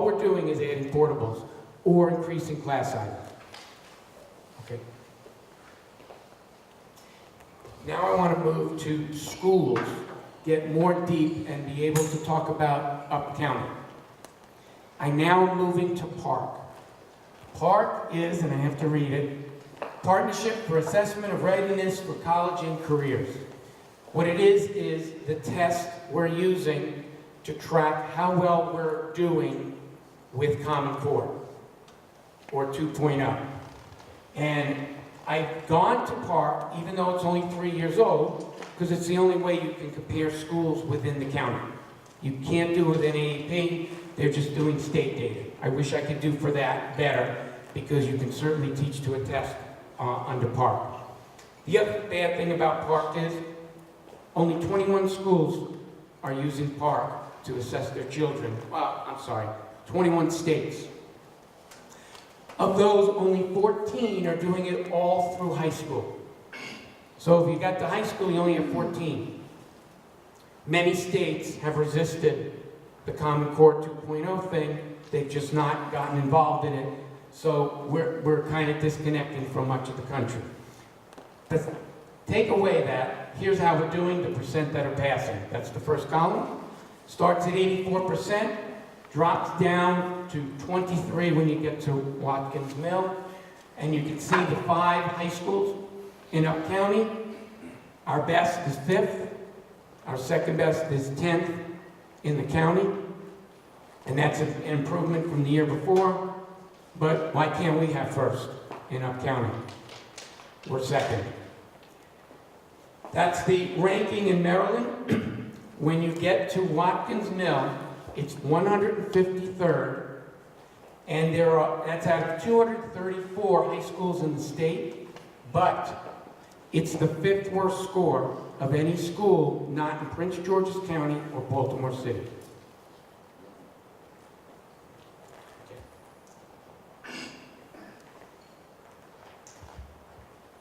All we're doing is adding portables or increasing class size. Okay. Now I want to move to schools, get more deep, and be able to talk about Upper County. I now am moving to Park. Park is, and I have to read it, Partnership for Assessment of Readiness for College and Careers. What it is the test we're using to track how well we're doing with Common Core, or 2.0. And I've gone to Park, even though it's only 3 years old, because it's the only way you can compare schools within the county. You can't do it with an AEP, they're just doing state data. I wish I could do for that better, because you can certainly teach to a test under Park. The other bad thing about Park is only 21 schools are using Park to assess their children. Well, I'm sorry, 21 states. Of those, only 14 are doing it all through high school. So if you got to high school, you only have 14. Many states have resisted the Common Core 2.0 thing. They've just not gotten involved in it. So we're kind of disconnecting from much of the country. But take away that, here's how we're doing, the percent that are passing. That's the first column. Starts at 84%, drops down to 23 when you get to Watkins Mill. And you can see the 5 high schools in Up County. Our best is 5th. Our second best is 10th in the county. And that's an improvement from the year before. But why can't we have first in Up County? We're second. That's the ranking in Maryland. When you get to Watkins Mill, it's 153rd, and that's out of 234 high schools in the state, but it's the 5th worst score of any school not in Prince George's County or Baltimore City.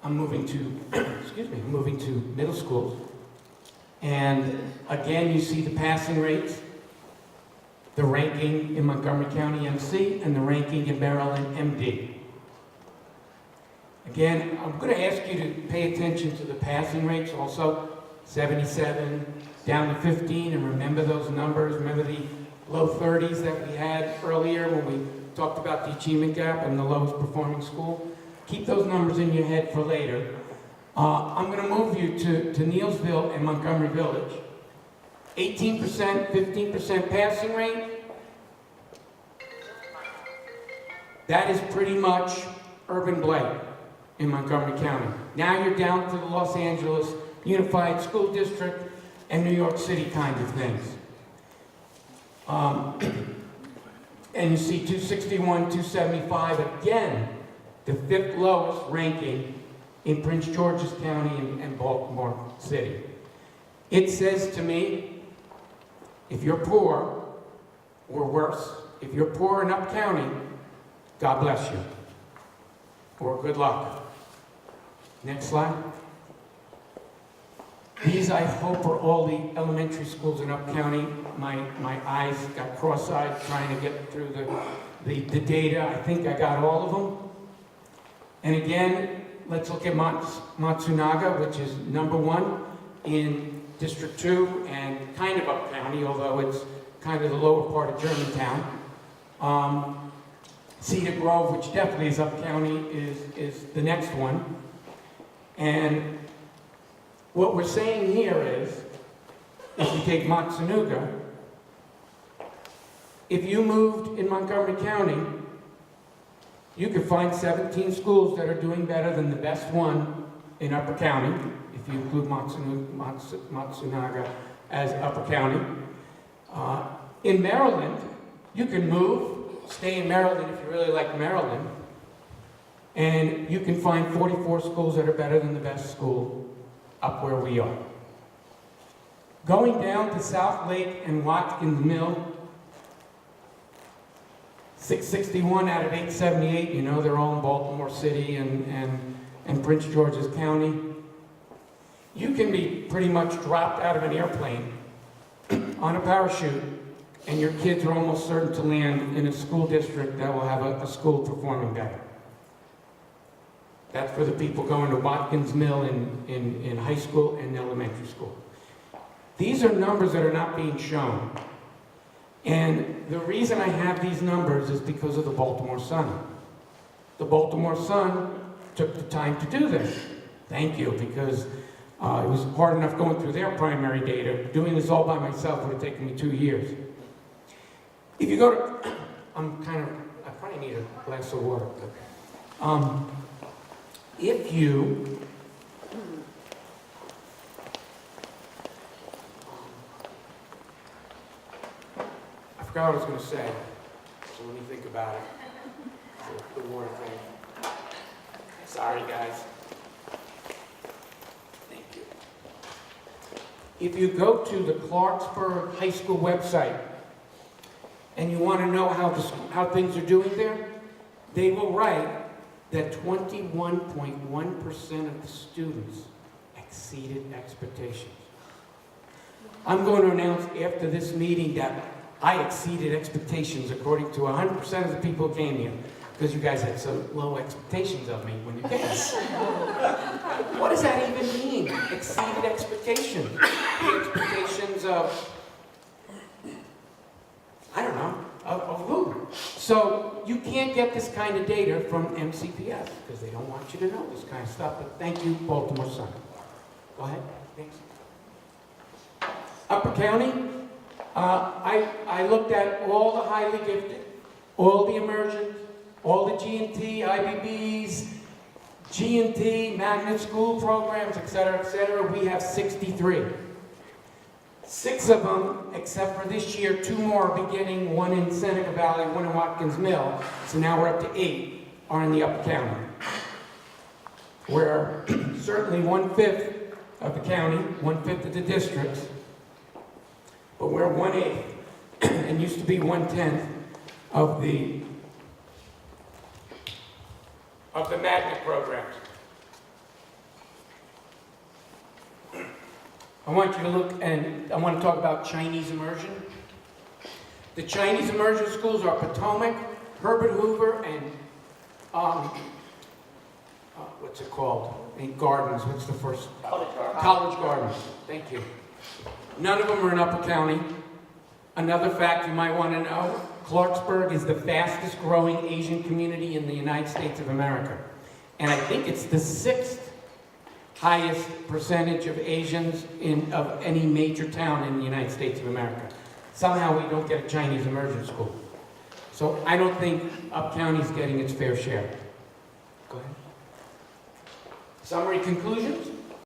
I'm moving to middle schools. And again, you see the passing rates, the ranking in Montgomery County MC, and the ranking in Maryland MD. Again, I'm going to ask you to pay attention to the passing rates also. 77 down to 15, and remember those numbers. Remember the low 30s that we had earlier when we talked about the achievement gap and the lowest performing school. Keep those numbers in your head for later. I'm going to move you to Neillsville and Montgomery Village. 18%, 15% passing rate. That is pretty much urban blight in Montgomery County. Now you're down to the Los Angeles Unified School District and New York City kind of things. And you see 261, 275, again, the 5th lowest ranking in Prince George's County and Baltimore City. It says to me, if you're poor, or worse, if you're poor in Up County, God bless you, or good luck. Next slide. These, I hope, are all the elementary schools in Up County. My eyes got cross-eyed trying to get through the data. I think I got all of them. And again, let's look at Matsunaga, which is #1 in District 2 and kind of Up County, although it's kind of the lower part of Germantown. Cedar Grove, which definitely is Up County, is the next one. And what we're saying here is, if you take Matsunaga, if you moved in Montgomery County, you could find 17 schools that are doing better than the best one in Upper County, if you include Matsunaga as Upper County. In Maryland, you can move, stay in Maryland if you really like Maryland, and you can find 44 schools that are better than the best school up where we are. Going down to South Lake and Watkins Mill, 661 out of 878, you know, they're all in Baltimore City and Prince George's County. You can be pretty much dropped out of an airplane on a parachute and your kids are almost certain to land in a school district that will have a school performing better. That's for the people going to Watkins Mill in high school and elementary school. These are numbers that are not being shown. And the reason I have these numbers is because of the Baltimore Sun. The Baltimore Sun took the time to do this. Thank you, because it was hard enough going through their primary data. Doing this all by myself would have taken me 2 years. If you go to, I probably need a glass of water. If you, I forgot what I was going to say, so let me think about it. The water thing. Sorry, guys. Thank you. If you go to the Clarksburg High School website and you want to know how things are doing there, they will write that 21.1% of the students exceeded expectations. I'm going to announce after this meeting that I exceeded expectations according to 100% of the people who came here, because you guys had so low expectations of me when you came. What does that even mean? Exceeded expectations. The expectations of, I don't know, of who? So you can't get this kind of data from MCPS because they don't want you to know this kind of stuff. But thank you, Baltimore Sun. Go ahead. Thanks. Upper County, I looked at all the highly gifted, all the emergent, all the G&T, IBBs, G&T, magnet school programs, et cetera, we have 63. 6 of them, except for this year, 2 more beginning, 1 in Seneca Valley, 1 in Watkins Mill, so now we're up to 8, are in the Upper County. We're certainly 1/5 of the county, 1/5 of the districts, but we're 1/8, and used to be 1/10 of the magnet programs. I want you to look, and I want to talk about Chinese immersion. The Chinese immersion schools are Potomac, Herbert Hoover, and what's it called? In Gardens. What's the first? College Gardens. Thank you. None of them are in Upper County. Another fact you might want to know: Clarksburg is the fastest growing Asian community in the United States of America, and I think it's the 6th highest percentage of Asians of any major town in the United States of America. Somehow we don't get a Chinese immersion school. So I don't think Up County's getting its fair share. Go ahead. Summary conclusions.